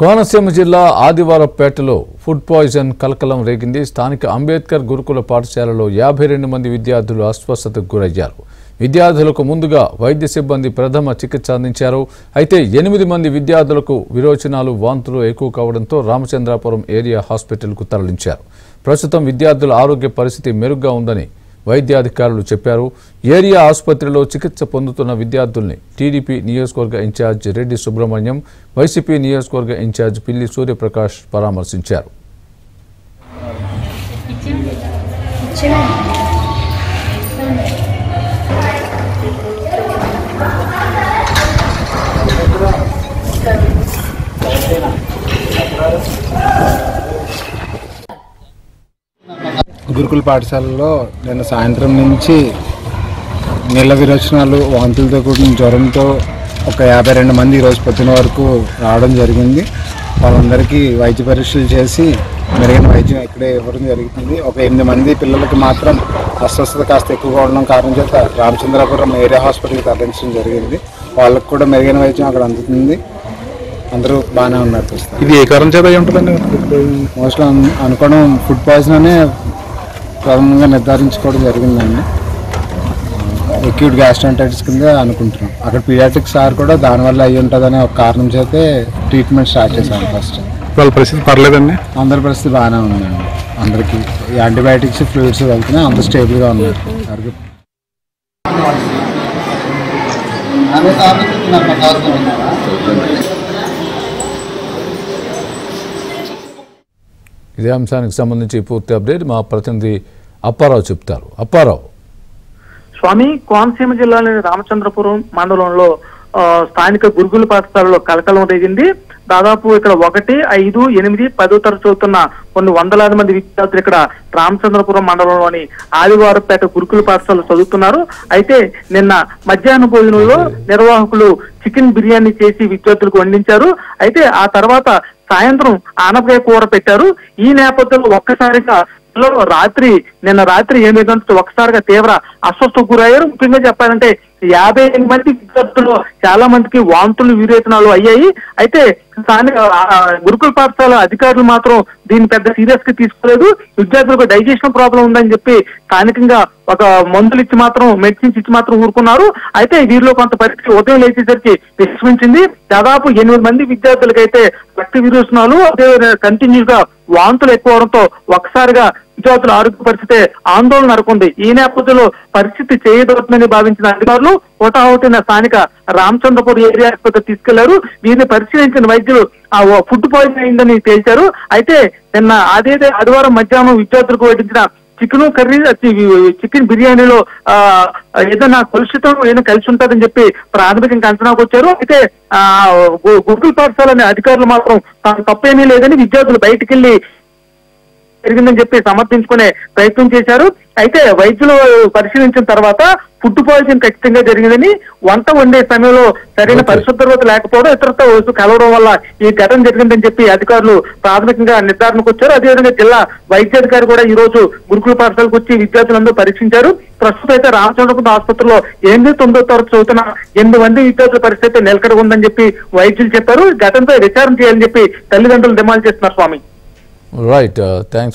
కోనసీమ జిల్లా ఆదివారపేటలో food poison కలకలం రేగింది. స్థానిక అంబేద్కర్ గురుకుల పాఠశాలలో 52 మంది విద్యార్థులు అస్వస్థతకు గురయ్యారు. విద్యార్థులకు ముందుగా వైద్య సిబ్బంది ప్రథమ చికిత్స అందించారు. అయితే 8 మంది విద్యార్థులకు విరోచనాలు, వాంతులు ఎక్కువ కావడంతో రామచంద్రాపురం ఏరియా హాస్పిటల్కు తరలించారు. ప్రస్తుతం విద్యార్థుల ఆరోగ్య పరిస్థితి మెరుగ్గా ఉందని వైద్యాధికారులు చెప్పారు. ఏరియా ఆసుపత్రిలో చికిత్స పొందుతున్న విద్యార్థుల్ని టీడీపీ నియోజకవర్గ ఇన్ఛార్జ్ రెడ్డి సుబ్రహ్మణ్యం, వైసీపీ నియోజకవర్గ ఇన్ఛార్జ్ పిల్లి సూర్యప్రకాష్ పరామర్శించారు. గురుకుల పాఠశాలలో నిన్న సాయంత్రం నుంచి నీళ్ళ విరోచనాలు, వాంతులతో కూడిన జ్వరంతో ఒక 52 మంది ఈరోజు పొద్దున వరకు రావడం జరిగింది. వాళ్ళందరికీ వైద్య పరీక్షలు చేసి మెరుగైన వైద్యం ఇక్కడే ఇవ్వడం జరుగుతుంది. ఒక 8 మంది పిల్లలకి మాత్రం అస్వస్థత కాస్త ఎక్కువగా ఉండడం కారణం చేత రామచంద్రాపురం ఏరియా హాస్పిటల్కి తరలించడం జరిగింది. వాళ్ళకు కూడా మెరుగైన వైద్యం అక్కడ అందుతుంది. అందరూ బాగానే ఉన్నారు. ఇది ఏ కారణం చేత ఉంటుందండి? మోస్ట్లీ అనుకోవడం ఫుడ్ పాయిజన్ అనే ప్రథమంగా నిర్ధారించుకోవడం జరిగిందండి. అక్యూట్ గ్యాస్ట్రైటిస్ కింద అనుకుంటున్నాం. అక్కడ పీడియాట్రిక్ సార్ కూడా దానివల్ల అయ్యి ఉంటుందనే ఒక కారణం చేతే ట్రీట్మెంట్ స్టార్ట్ చేశాను. ఫస్ట్ వాళ్ళ పరిస్థితి పర్లేదండి? అందరి పరిస్థితి బాగానే ఉందండి. అందరికీ యాంటీబయాటిక్స్, ఫ్లూయిడ్స్ వెళ్తున్నాయి. అందరూ స్టేబుల్గా ఉన్నారు. ఇదే అంశానికి సంబంధించి పూర్తి అప్డేట్ మా ప్రతినిధి అప్పారావు చెప్తారు. అప్పారావు. స్వామి, కోనసీమ జిల్లాలోని రామచంద్రపురం మండలంలో స్థానిక గురుకుల పాఠశాలలో కలకలం రేగింది. దాదాపు ఇక్కడ 1, 5, 8, 10 తరగతి చదువుతున్న కొన్ని వందలాది మంది విద్యార్థులు ఇక్కడ రామచంద్రపురం మండలంలోని ఆదివారపేట గురుకుల పాఠశాలలో చదువుతున్నారు. అయితే నిన్న మధ్యాహ్న భోజనంలో నిర్వాహకులు చికెన్ బిర్యానీ చేసి విద్యార్థులకు వండించారు. అయితే ఆ తర్వాత సాయంత్రం ఆనపకాయ కూర పెట్టారు. ఈ నేపథ్యంలో ఒక్కసారిగా నిన్న రాత్రి 8 గంటలకు ఒక్కసారిగా తీవ్ర అస్వస్థకు గురయ్యారు. ముఖ్యంగా చెప్పాలంటే 58 మంది విద్యార్థులు చాలా మందికి వాంతులు, విరేచనాలు అయ్యాయి. అయితే స్థానిక గురుకుల పాఠశాల అధికారులు మాత్రం దీన్ని పెద్ద సీరియస్ గా తీసుకోలేదు. విద్యార్థులకు డైజెషన్ ప్రాబ్లం ఉందని చెప్పి స్థానికంగా ఒక మందులు ఇచ్చి మాత్రం, మెడిసిన్స్ ఇచ్చి మాత్రం ఊరుకున్నారు. అయితే వీరిలో కొంత పరిస్థితి ఉదయం లేచేసరికి విస్మరించింది. దాదాపు 8 మంది విద్యార్థులకైతే రక్త విరోచనాలు, అదే కంటిన్యూస్ గా వాంతులు ఎక్కువ అవడంతో ఒక్కసారిగా విద్యార్థుల ఆరోగ్య పరిస్థితి ఆందోళన నెలకొంది. ఈ నేపథ్యంలో పరిస్థితి చేయదవుతుందని భావించిన అధికారులు హోటాహోటిన స్థానిక రామచంద్రపూర్ ఏరియా ఆసుపత్రికి తీసుకెళ్లారు. వీరిని పరిశీలించిన వైద్యులు ఆ ఫుడ్ పాయిజన్ అయిందని తేల్చారు. అయితే నిన్న ఆదివారం మధ్యాహ్నం విద్యార్థులకు వడ్డించిన చికెన్ కర్రీ, చికెన్ బిర్యానీలో ఏదైనా కలుషితం ఏదైనా కలిసి ఉంటుందని చెప్పి ప్రాథమికంగా అంచనాకు వచ్చారు. అయితే గురుకుల పాఠశాల అధికారులు మాత్రం తప్పేమీ లేదని విద్యార్థులు బయటికి వెళ్లి జరిగిందని చెప్పి సమర్థించుకునే ప్రయత్నం చేశారు. అయితే వైద్యులు పరిశీలించిన తర్వాత ఫుడ్ పాయిజన్ ఖచ్చితంగా జరిగిందని, వంట వండే సమయంలో సరైన పరిశుభ్రత లేకపోవడం, ఇతరతో కలవడం వల్ల ఈ ఘటన జరిగిందని చెప్పి అధికారులు ప్రాథమికంగా నిర్ధారణకు వచ్చారు. అదేవిధంగా జిల్లా వైద్యాధికారి కూడా ఈ రోజు గురుకుల పాఠశాలకు వచ్చి విద్యార్థులందరూ పరీక్షించారు. ప్రస్తుతం అయితే రామచంద్రపురం ఆసుపత్రిలో 8, 9 తరగతి చదువుతున్న 8 మంది విద్యార్థుల పరిస్థితి నిలకడ ఉందని చెప్పి వైద్యులు చెప్పారు. ఘటనపై విచారణ చేయాలని చెప్పి తల్లిదండ్రులు డిమాండ్ చేస్తున్నారు. స్వామి. Right, thanks.